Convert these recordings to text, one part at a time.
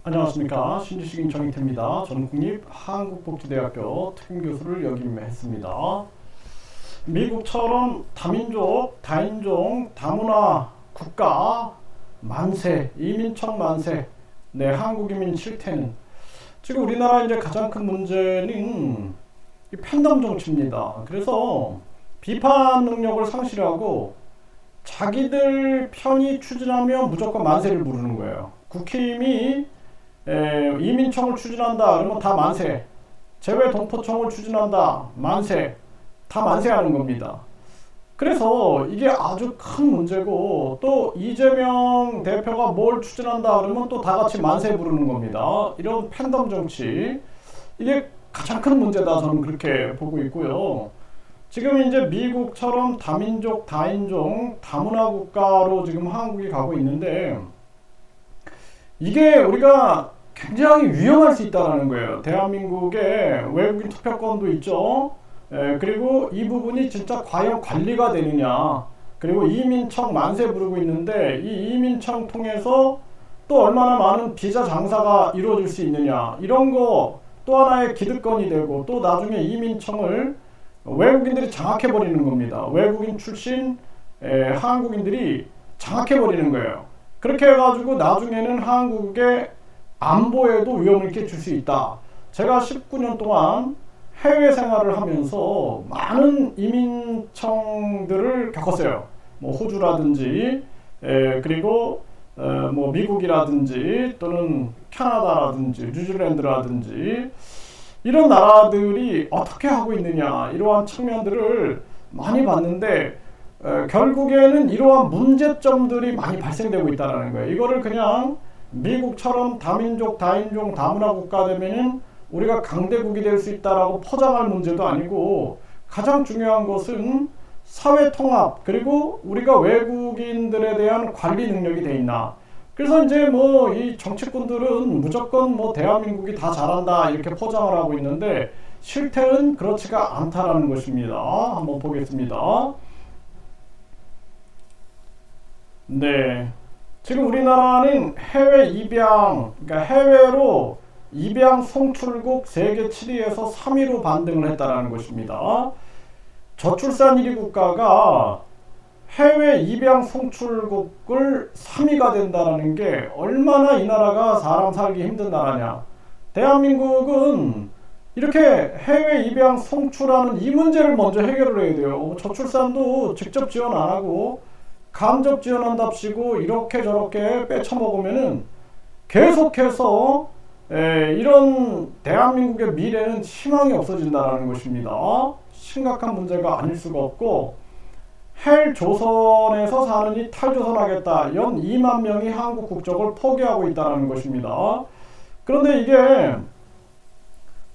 안녕하십니까. 신지식인 정희태입니다. 저는 국립한국복지대학교 특임교수를 역임했습니다. 미국처럼 다민족, 다인종, 다문화 국가 만세, 이민청 만세, 한국이민 실태는 지금 우리나라 이제 가장 큰 문제는 이 팬덤 정치입니다. 그래서 비판 능력을 상실하고 자기들 편이 추진하면 무조건 만세를 부르는 거예요. 국힘이 이민청을 추진한다 그러면 다 만세, 재외동포청을 추진한다 만세, 다 만세하는 겁니다. 그래서 이게 아주 큰 문제고, 또 이재명 대표가 뭘 추진한다 그러면 또 다 같이 만세 부르는 겁니다. 이런 팬덤 정치, 이게 가장 큰 문제다, 저는 그렇게 보고 있고요. 지금 이제 미국처럼 다민족, 다인종, 다문화 국가로 지금 한국이 가고 있는데, 이게 우리가 굉장히 위험할 수 있다는 거예요. 대한민국에 외국인 투표권도 있죠. 그리고 이 부분이 진짜 과연 관리가 되느냐. 그리고 이민청 만세 부르고 있는데, 이 이민청 통해서 또 얼마나 많은 비자 장사가 이루어질 수 있느냐. 이런 거 또 하나의 기득권이 되고, 또 나중에 이민청을 외국인들이 장악해버리는 겁니다. 외국인 출신 한국인들이 장악해버리는 거예요. 그렇게 해가지고 나중에는 한국의 안보에도 위험을 끼칠 수 있다. 제가 19년 동안 해외 생활을 하면서 많은 이민청들을 겪었어요. 뭐 호주라든지, 그리고 뭐 미국이라든지, 또는 캐나다라든지, 뉴질랜드라든지, 이런 나라들이 어떻게 하고 있느냐, 이러한 측면들을 많이 봤는데, 결국에는 이러한 문제점들이 많이 발생되고 있다는 거예요. 이거를 그냥 미국처럼 다민족, 다인종, 다문화 국가 되면은 우리가 강대국이 될 수 있다라고 포장할 문제도 아니고, 가장 중요한 것은 사회 통합, 그리고 우리가 외국인들에 대한 관리 능력이 돼 있나. 그래서 이제 뭐 이 정치꾼들은 무조건 뭐 대한민국이 다 잘한다 이렇게 포장을 하고 있는데, 실태는 그렇지가 않다라는 것입니다. 한번 보겠습니다. 지금 우리나라는 해외 입양, 그러니까 해외로 입양 송출국 세계 7위에서 3위로 반등을 했다는 것입니다. 저출산 1위 국가가 해외 입양 송출국을 3위가 된다는 게 얼마나 이 나라가 사람 살기 힘든 나라냐. 대한민국은 이렇게 해외 입양 송출하는 이 문제를 먼저 해결을 해야 돼요. 저출산도 직접 지원 안 하고 간접 지원한답시고 이렇게 저렇게 빼쳐먹으면은 계속해서 이런 대한민국의 미래는 희망이 없어진다는 것입니다. 심각한 문제가 아닐 수가 없고, 헬조선에서 사는 이 탈조선하겠다, 연 2만 명이 한국 국적을 포기하고 있다는 것입니다. 그런데 이게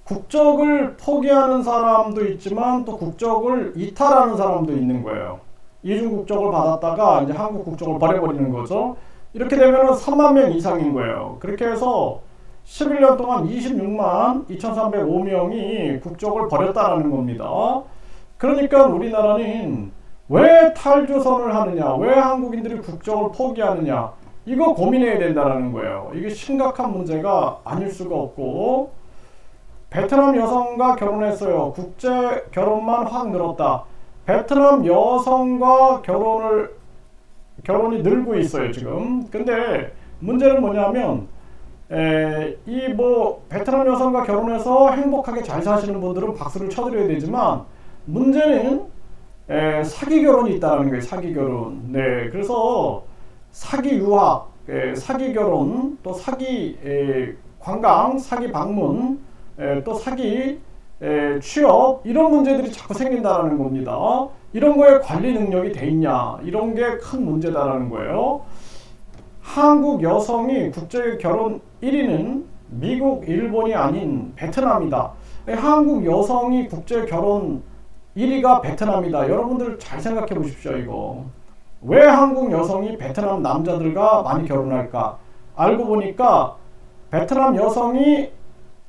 국적을 포기하는 사람도 있지만 또 국적을 이탈하는 사람도 있는 거예요. 이중 국적을 받았다가 이제 한국 국적을 버려버리는 거죠. 이렇게 되면은 3만 명 이상인 거예요. 그렇게 해서 11년 동안 26만 2,305명이 국적을 버렸다라는 겁니다. 그러니까 우리나라는 왜 탈조선을 하느냐, 왜 한국인들이 국적을 포기하느냐, 이거 고민해야 된다는 거예요. 이게 심각한 문제가 아닐 수가 없고, 베트남 여성과 결혼했어요. 국제 결혼만 확 늘었다. 베트남 여성과 결혼이 늘고 있어요, 지금. 근데 문제는 뭐냐면, 이 뭐 베트남 여성과 결혼해서 행복하게 잘 사시는 분들은 박수를 쳐드려야 되지만, 문제는 사기 결혼이 있다는 거예요. 사기 결혼. 그래서 사기 유학, 사기 결혼, 또 사기 관광, 사기 방문, 또 사기 취업, 이런 문제들이 자꾸 생긴다는 겁니다. 이런 거에 관리 능력이 돼 있냐, 이런 게 큰 문제다라는 거예요. 한국 여성이 국제 결혼 1위는 미국, 일본이 아닌 베트남이다. 한국 여성이 국제 결혼 1위가 베트남이다. 여러분들 잘 생각해 보십시오. 이거 왜 한국 여성이 베트남 남자들과 많이 결혼할까? 알고 보니까 베트남 여성이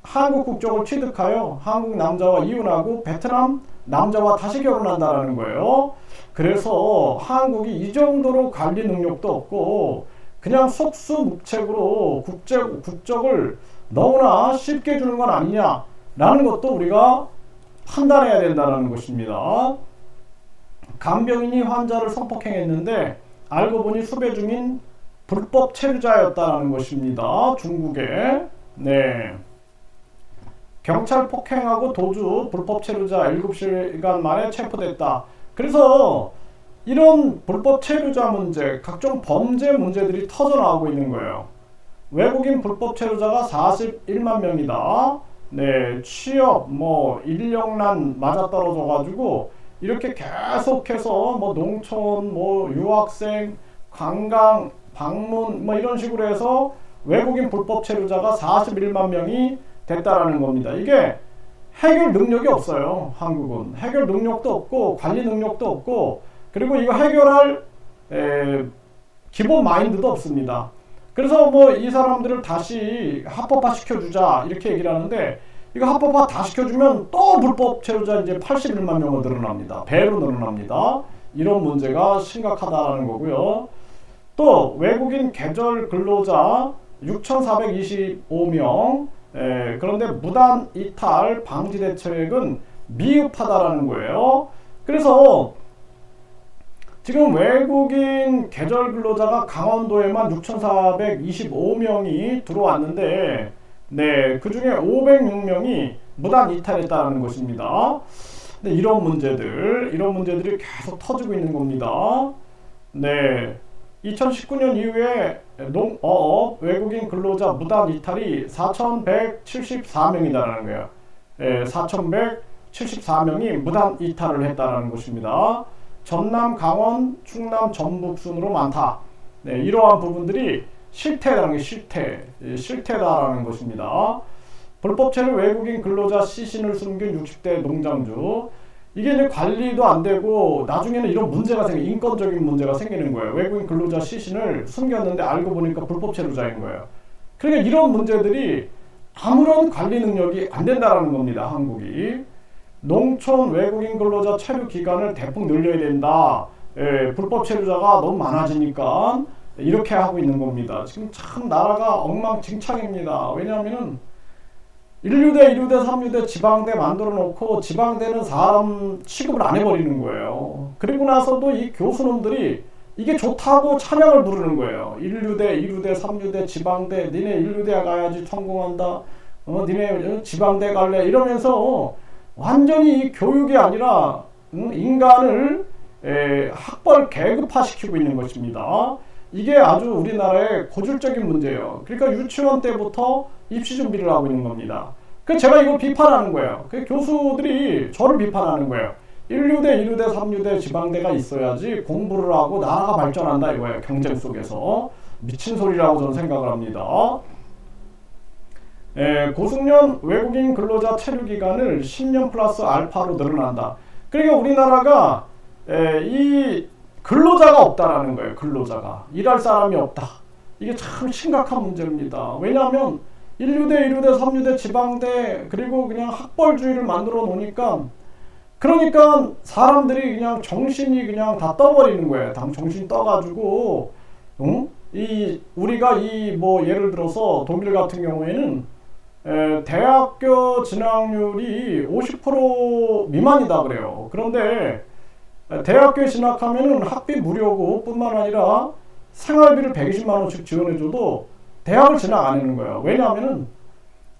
한국 국적을 취득하여 한국 남자와 이혼하고 베트남 남자와 다시 결혼한다는 거예요. 그래서 한국이 이 정도로 관리 능력도 없고, 그냥 속수무책으로 국적을 너무나 쉽게 주는 건 아니냐라는 것도 우리가 판단해야 된다는 것입니다. 간병인이 환자를 성폭행했는데 알고 보니 수배 중인 불법 체류자였다는 것입니다. 중국에. 네. 경찰 폭행하고 도주 불법 체류자 7시간 만에 체포됐다. 그래서 이런 불법 체류자 문제, 각종 범죄 문제들이 터져나오고 있는 거예요. 외국인 불법 체류자가 41만 명이다. 네, 취업, 인력난 맞아떨어져가지고 이렇게 계속해서 농촌, 유학생, 관광, 방문 이런 식으로 해서 외국인 불법 체류자가 41만 명이 됐다라는 겁니다. 이게 해결 능력이 없어요. 한국은 해결 능력도 없고 관리 능력도 없고 그리고 이거 해결할 기본 마인드도 없습니다. 그래서 이 사람들을 다시 합법화 시켜주자 이렇게 얘기를 하는데 이거 합법화 다 시켜주면 또 불법 체류자 이제 81만 명으로 늘어납니다. 배로 늘어납니다. 이런 문제가 심각하다라는 거고요. 또 외국인 계절 근로자 6,425명 그런데 무단 이탈 방지 대책은 미흡하다라는 거예요. 그래서 지금 외국인 계절 근로자가 강원도에만 6,425명이 들어왔는데 네, 그 중에 506명이 무단 이탈했다는 것입니다. 네, 이런 문제들이 계속 터지고 있는 겁니다. 네, 2019년 이후에 농어업 외국인 근로자 무단 이탈이 4,174명이다라는 거예요. 네, 4,174명이 무단 이탈을 했다는 것입니다. 전남, 강원, 충남, 전북 순으로 많다. 네, 이러한 부분들이 실태라는 게 실태다라는 것입니다. 불법 체류 외국인 근로자 시신을 숨긴 60대 농장주. 이게 이제 관리도 안 되고 나중에는 이런 문제가 인권적인 문제가 생기는 거예요. 외국인 근로자 시신을 숨겼는데 알고 보니까 불법 체류자인 거예요. 그러니까 이런 문제들이 아무런 관리 능력이 안 된다라는 겁니다. 한국이. 농촌 외국인 근로자 체류 기간을 대폭 늘려야 된다. 불법 체류자가 너무 많아지니까 이렇게 하고 있는 겁니다. 지금 참 나라가 엉망진창입니다. 왜냐하면은 1류대, 2류대, 3류대 지방대 만들어 놓고 지방대는 사람 취급을 안 해버리는 거예요. 그리고 나서도 이 교수놈들이 이게 좋다고 찬양을 부르는 거예요. 1류대, 2류대, 3류대, 지방대, 니네 1류대 가야지 성공한다. 니네 지방대 갈래 이러면서 완전히 이 교육이 아니라 인간을 학벌 계급화시키고 있는 것입니다. 이게 아주 우리나라의 고질적인 문제예요. 그러니까 유치원 때부터 입시 준비를 하고 있는 겁니다. 그래서 제가 이걸 비판하는 거예요. 그 교수들이 저를 비판하는 거예요. 1류대, 2류대, 3류대 지방대가 있어야지 공부를 하고 나라가 발전한다 이거예요. 경쟁 속에서. 미친 소리라고 저는 생각을 합니다. 고숙련 외국인 근로자 체류 기간을 10년 플러스 알파로 늘어난다. 그러니까 우리나라가 이 근로자가 없다라는 거예요. 근로자가. 일할 사람이 없다. 이게 참 심각한 문제입니다. 왜냐하면 1류대, 2류대, 3류대 지방대 그리고 그냥 학벌주의를 만들어 놓으니까 그러니까 사람들이 그냥 정신이 그냥 다 떠버리는 거예요. 정신 떠가지고 우리가 예를 들어서 독일 같은 경우에는 대학교 진학률이 50% 미만이다 그래요. 그런데 대학교에 진학하면은 학비 무료고 뿐만 아니라 생활비를 120만 원씩 지원해줘도 대학을 진학 안 하는 거예요. 왜냐하면은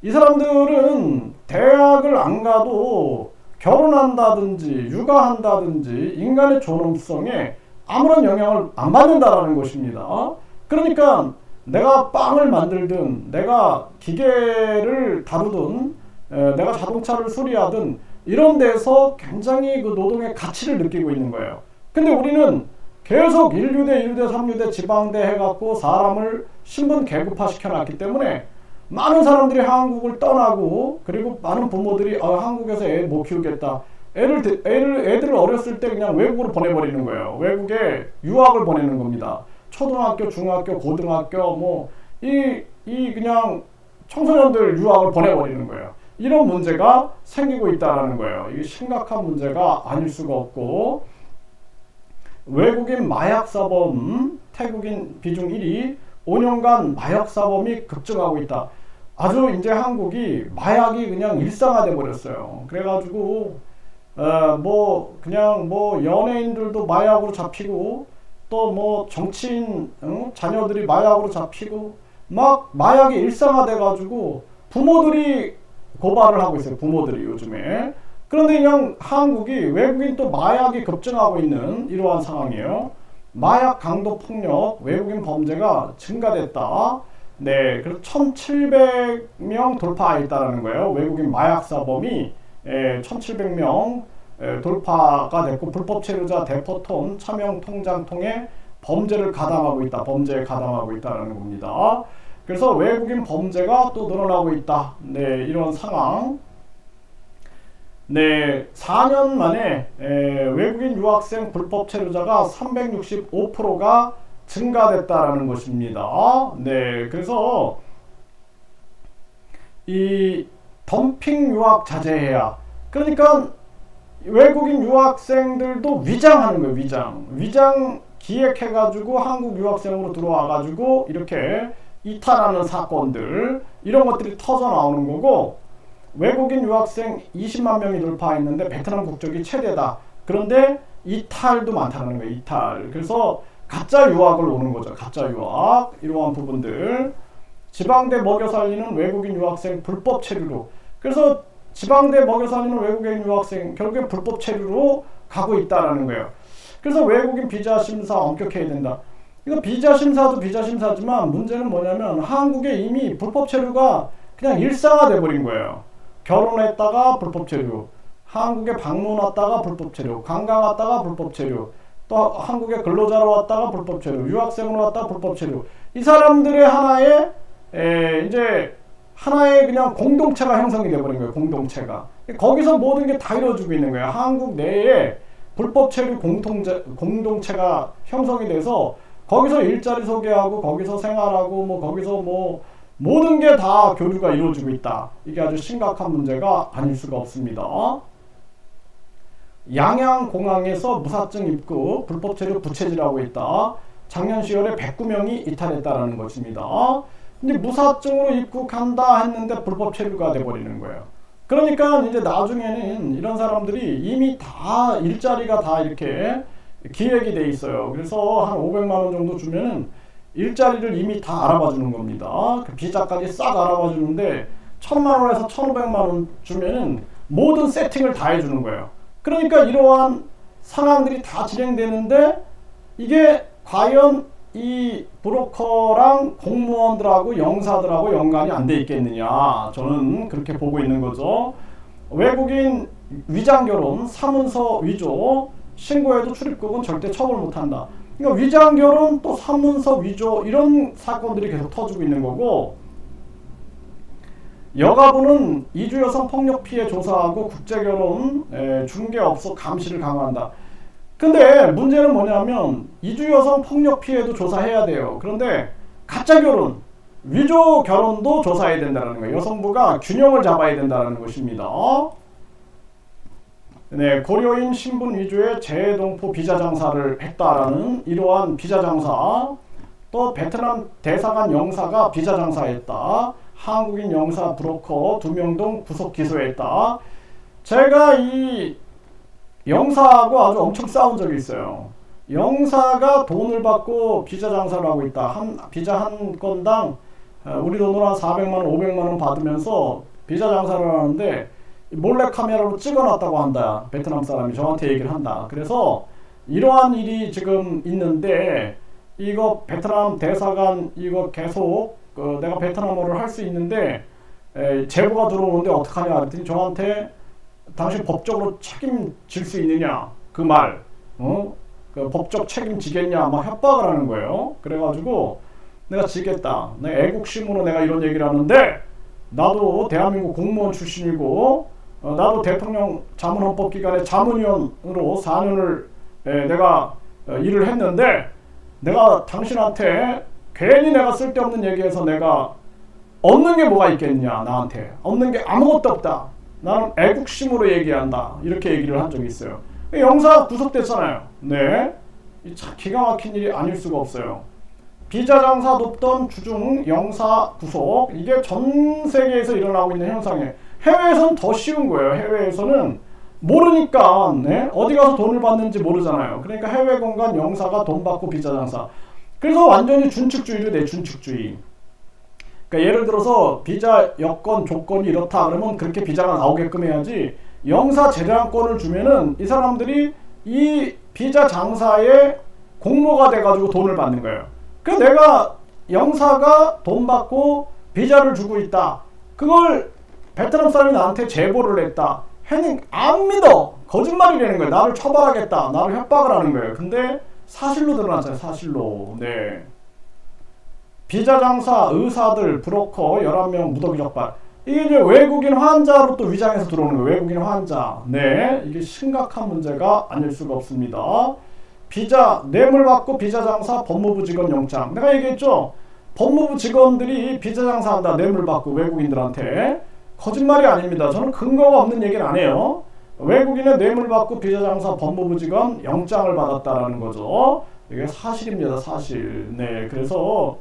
이 사람들은 대학을 안 가도 결혼한다든지 육아한다든지 인간의 존엄성에 아무런 영향을 안 받는다라는 것입니다. 그러니까 내가 빵을 만들든 내가 기계를 다루든 내가 자동차를 수리하든 이런 데서 굉장히 그 노동의 가치를 느끼고 있는 거예요. 근데 우리는 계속 1류대, 2류대, 3류대 지방대 해갖고 사람을 신분 계급화 시켜놨기 때문에 많은 사람들이 한국을 떠나고 그리고 많은 부모들이 한국에서 애 못 키우겠다. 애들을 어렸을 때 그냥 외국으로 보내버리는 거예요. 외국에 유학을 보내는 겁니다. 초등학교, 중학교, 고등학교 그냥 청소년들 유학을 보내버리는 거예요. 이런 문제가 생기고 있다는 거예요. 이게 심각한 문제가 아닐 수가 없고 외국인 마약 사범 태국인 비중 1위 5년간 마약 사범이 급증하고 있다. 아주 이제 한국이 마약이 그냥 일상화돼 버렸어요. 그래가지고 뭐 그냥 뭐 연예인들도 마약으로 잡히고 또 뭐 정치인 자녀들이 마약으로 잡히고 막 마약이 일상화돼 가지고 부모들이 고발을 하고 있어요. 부모들이 요즘에. 그런데 그냥 한국이 외국인 또 마약이 급증하고 있는 이러한 상황이에요. 마약 강도 폭력 외국인 범죄가 증가됐다. 네, 그래서 1,700명 돌파했다라는 거예요. 외국인 마약 사범이 1,700명 돌파가 됐고 불법 체류자 대포톤 차명 통장 통해 범죄를 가담하고 있다. 범죄에 가담하고 있다는 겁니다. 그래서 외국인 범죄가 또 늘어나고 있다. 네, 이런 상황. 네, 4년 만에 외국인 유학생 불법 체류자가 365%가 증가됐다라는 것입니다. 네, 그래서 이 덤핑 유학 자제해야. 그러니까 외국인 유학생들도 위장하는 거예요. 위장 기획해가지고 한국 유학생으로 들어와가지고 이렇게 이탈하는 사건들 이런 것들이 터져 나오는 거고 외국인 유학생 20만 명이 돌파했는데 베트남 국적이 최대다. 그런데 이탈도 많다는 거예요. 이탈. 그래서 가짜 유학을 오는 거죠. 가짜 유학 이러한 부분들. 지방대 먹여 살리는 외국인 유학생 불법 체류로. 그래서 지방대 먹여 살리는 외국인 유학생 결국엔 불법 체류로 가고 있다라는 거예요. 그래서 외국인 비자 심사 엄격해야 된다. 이거 비자 심사도 비자 심사지만 문제는 뭐냐면 한국에 이미 불법 체류가 그냥 일상화돼 버린 거예요. 결혼했다가 불법 체류, 한국에 방문 왔다가 불법 체류, 관광 왔다가 불법 체류, 또 한국에 근로자로 왔다가 불법 체류, 유학생으로 왔다가 불법 체류. 이 사람들의 하나의 이제 하나의 그냥 공동체가 형성이 돼버린 거예요. 공동체가. 거기서 모든 게 다 이루어지고 있는 거예요. 한국 내에 불법 체류 공동체가 형성이 돼서 거기서 일자리 소개하고 거기서 생활하고 뭐 거기서 뭐 모든 게 다 교류가 이루어지고 있다. 이게 아주 심각한 문제가 아닐 수가 없습니다. 양양공항에서 무사증 입국 불법 체류 부채질하고 있다. 작년 10월에 109명이 이탈했다라는 것입니다. 근데 무사증으로 입국한다 했는데 불법 체류가 돼버리는 거예요. 그러니까 이제 나중에는 이런 사람들이 이미 다 일자리가 다 이렇게 기획이 돼 있어요. 그래서 한 500만 원 정도 주면은 일자리를 이미 다 알아봐 주는 겁니다. 그 비자까지 싹 알아봐 주는데 1,000만 원에서 1,500만 원 주면은 모든 세팅을 다 해주는 거예요. 그러니까 이러한 상황들이 다 진행되는데 이게 과연 이 브로커랑 공무원들하고 영사들하고 연관이 안 돼 있겠느냐, 저는 그렇게 보고 있는 거죠. 외국인 위장결혼, 사문서 위조, 신고해도 출입국은 절대 처벌 못한다. 그러니까 위장결혼 또 사문서 위조 이런 사건들이 계속 터지고 있는 거고, 여가부는 이주 여성 폭력 피해 조사하고 국제결혼 중개업소 감시를 강화한다. 근데 문제는 뭐냐면 이주 여성 폭력 피해도 조사해야 돼요. 그런데 가짜 결혼, 위조 결혼도 조사해야 된다는 거예요. 여성부가 균형을 잡아야 된다는 것입니다. 네, 고려인 신분 위조의 재동포 비자 장사를 했다라는 이러한 비자 장사, 또 베트남 대사관 영사가 비자 장사했다. 한국인 영사 브로커 2명 등 구속 기소했다. 제가 이 영사하고 아주 엄청 싸운 적이 있어요. 영사가 돈을 받고 비자 장사를 하고 있다. 비자 한 건당 우리 돈으로 한 400만 원, 500만 원 받으면서 비자 장사를 하는데 몰래 카메라로 찍어놨다고 한다. 베트남 사람이 저한테 얘기를 한다. 그래서 이러한 일이 지금 있는데 이거 베트남 대사관 이거 계속 내가 베트남어를 할 수 있는데 제보가 들어오는데 어떡하냐 그랬더니 저한테 당신 법적으로 책임질 수 있느냐 그 말, 그 법적 책임지겠냐 막 협박을 하는 거예요. 그래가지고 내가 지겠다. 내가 애국심으로 내가 이런 얘기를 하는데 나도 대한민국 공무원 출신이고 나도 대통령 자문헌법기관의 자문위원으로 4년을 내가 일을 했는데 내가 당신한테 괜히 내가 쓸데없는 얘기해서 내가 얻는 게 뭐가 있겠냐. 나한테 얻는 게 아무것도 없다. 나는 애국심으로 얘기한다. 이렇게 얘기를 한 적이 있어요. 영사가 구속됐잖아요. 네, 참 기가 막힌 일이 아닐 수가 없어요. 비자 장사 돕던 주중 영사 구속, 이게 전 세계에서 일어나고 있는 현상이에요. 해외에서는 더 쉬운 거예요. 해외에서는 모르니까, 네? 어디 가서 돈을 받는지 모르잖아요. 그러니까 해외 공간 영사가 돈 받고 비자 장사. 그래서 완전히 준칙주의로 돼, 준칙주의. 그러니까 예를 들어서 비자 여건 조건이 이렇다 그러면 그렇게 비자가 나오게끔 해야지, 영사 재량권을 주면은 이 사람들이 이 비자 장사에 공모가 돼가지고 돈을 받는 거예요. 그래서 내가 영사가 돈 받고 비자를 주고 있다, 그걸 베트남 사람이 나한테 제보를 했다 해는 안 믿어. 거짓말이라는 거예요. 나를 처벌하겠다, 나를 협박을 하는 거예요. 근데 사실로 드러났잖아요. 사실로. 네. 비자 장사, 의사들, 브로커 11명 무더기 적발. 이게 이제 외국인 환자로 또 위장해서 들어오는 거예요. 외국인 환자. 네. 이게 심각한 문제가 아닐 수가 없습니다. 비자, 뇌물 받고 비자 장사 법무부 직원 영장. 내가 얘기했죠. 법무부 직원들이 비자 장사한다, 뇌물 받고 외국인들한테. 거짓말이 아닙니다. 저는 근거가 없는 얘기는 안 해요. 외국인의 뇌물 받고 비자 장사 법무부 직원 영장을 받았다라는 거죠. 이게 사실입니다. 사실. 네. 그래서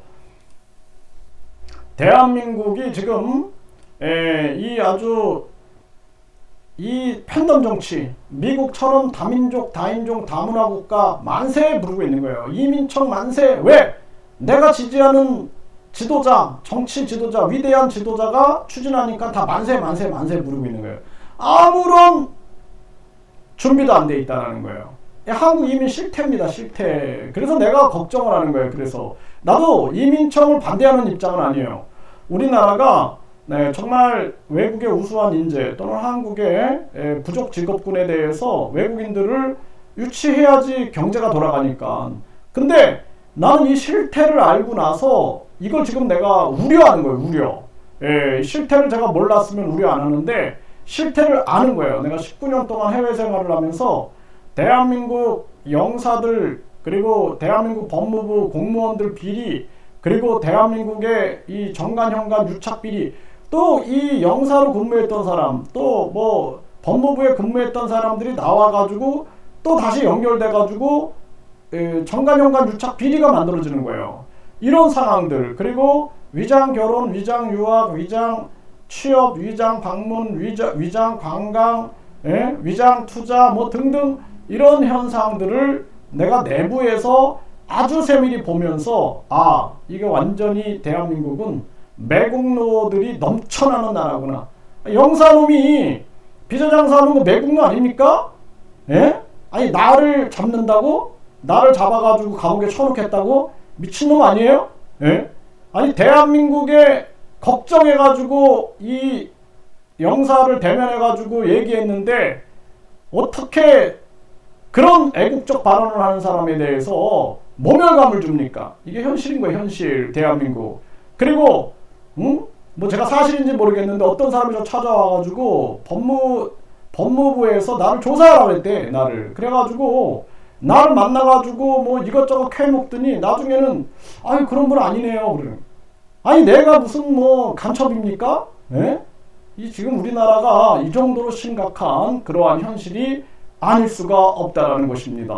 대한민국이 지금 이 팬덤 정치, 미국처럼 다민족, 다인종, 다문화 국가 만세에 부르고 있는 거예요. 이민청 만세. 왜? 내가 지지하는 지도자, 정치 지도자, 위대한 지도자가 추진하니까 다 만세, 만세, 만세 부르고 있는 거예요. 아무런 준비도 안 돼 있다는 거예요. 한국 이민 실태입니다. 실태. 그래서 내가 걱정을 하는 거예요. 그래서 나도 이민청을 반대하는 입장은 아니에요. 우리나라가 네, 정말 외국의 우수한 인재 또는 한국의 부족 직업군에 대해서 외국인들을 유치해야지 경제가 돌아가니까. 근데 나는 이 실태를 알고 나서 이걸 지금 내가 우려하는 거예요. 우려. 실태를 제가 몰랐으면 우려 안 하는데 실태를 아는 거예요. 내가 19년 동안 해외 생활을 하면서 대한민국 영사들, 그리고 대한민국 법무부 공무원들 비리, 그리고 대한민국의 이 정관, 현관, 유착 비리, 또 이 영사로 근무했던 사람, 또 뭐 법무부에 근무했던 사람들이 나와가지고 또 다시 연결돼가지고 정관, 현관, 유착 비리가 만들어지는 거예요. 이런 상황들, 그리고 위장 결혼, 위장 유학, 위장 취업, 위장 방문, 위장 관광, 위장 투자 뭐 등등 이런 현상들을 내가 내부에서 아주 세밀히 보면서, 아, 이게 완전히 대한민국은 매국노들이 넘쳐나는 나라구나. 영사놈이 비자 장사하는 거 매국노 아닙니까? 예? 아니, 나를 잡는다고? 나를 잡아가지고 감옥에 쳐놓겠다고? 미친놈 아니에요? 예? 아니, 대한민국에 걱정해가지고 이 영사를 대면해가지고 얘기했는데 어떻게 그런 애국적 발언을 하는 사람에 대해서 모멸감을 줍니까? 이게 현실인 거예요. 현실. 대한민국. 그리고 뭐 제가 사실인지 모르겠는데 어떤 사람이 저 찾아와가지고 법무부에서 나를 조사하라고 했대. 나를. 그래가지고 나를 만나가지고 뭐 이것저것 캐먹더니 나중에는 아니 그런 분 아니네요. 그래. 아니 내가 무슨 뭐 간첩입니까? 예? 이 지금 우리나라가 이 정도로 심각한 그러한 현실이 아닐 수가 없다라는 것입니다.